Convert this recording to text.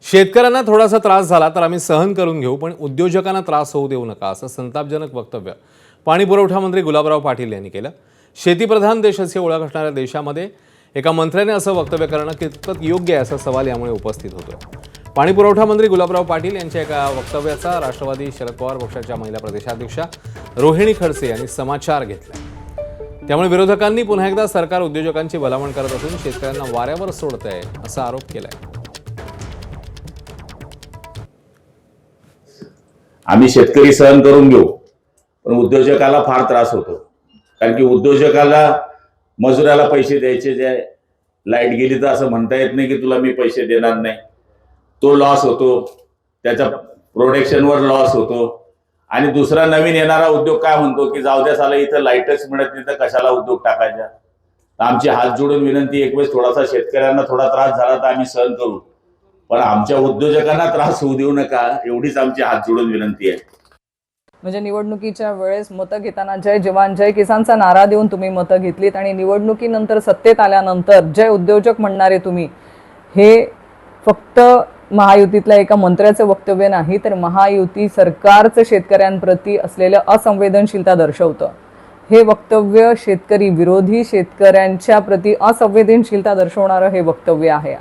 शेतकऱ्यांना थोडासा त्रास झाला तर आम्ही सहन करून घेऊ, पण उद्योजकांना त्रास होऊ देऊ नका, असं संतापजनक वक्तव्य पाणी पुरवठा मंत्री गुलाबराव पाटील यांनी केलं. शेतीप्रधान देश असे ओळख असणाऱ्या देशामध्ये एका मंत्र्याने असं वक्तव्य करणं कितपत योग्य आहे असा सवाल यामुळे उपस्थित होतो. पाणी पुरवठा मंत्री गुलाबराव पाटील यांच्या एका वक्तव्याचा राष्ट्रवादी शरद पवार पक्षाच्या महिला प्रदेशाध्यक्षा रोहिणी खडसे यांनी समाचार घेतला. त्यामुळे विरोधकांनी पुन्हा एकदा सरकार उद्योजकांची भलावण करत असून शेतकऱ्यांना वाऱ्यावर सोडतंय असा आरोप केलाय. आम्ही शेतकरी सहन करून घेऊ, पण उद्योजकाला फार त्रास होतो. कारण की उद्योजकाला मजुराला पैसे द्यायचे, जे लाईट गेली तर असं म्हणता येत नाही की तुला मी पैसे देणार नाही. तो लॉस होतो, त्याच्या प्रोडक्शनवर लॉस होतो. आणि दुसरा नवीन येणारा उद्योग काय म्हणतो की जाऊ द्या साला, इथं लाईटच मिळत नाही तर कशाला उद्योग टाकायचा. आमची हात जोडून विनंती, एक वेळेस थोडासा शेतकऱ्यांना थोडा त्रास झाला तर आम्ही सहन करू, पण आमच्या उद्योजकांना त्रास होऊ देऊ नका, एवढीच आमची हात जोडून विनंती आहे. म्हणजे निवडणुकीच्या वेळेस मतं घेताना जय जवान जय किसानचा नारा देऊन तुम्ही मतं घेतलीत आणि निवडणुकीनंतर सत्तेत आल्यानंतर जय उद्योजक म्हणणारे तुम्ही, हे फक्त महायुतीतल्या एका मंत्र्याचं वक्तव्य नाही, तर महायुती सरकारचं शेतकऱ्यांप्रती असलेलं असंवेदनशीलता दर्शवतं. हे वक्तव्य शेतकरी विरोधी, शेतकऱ्यांच्या प्रती असंवेदनशीलता दर्शवणारं हे वक्तव्य आहे.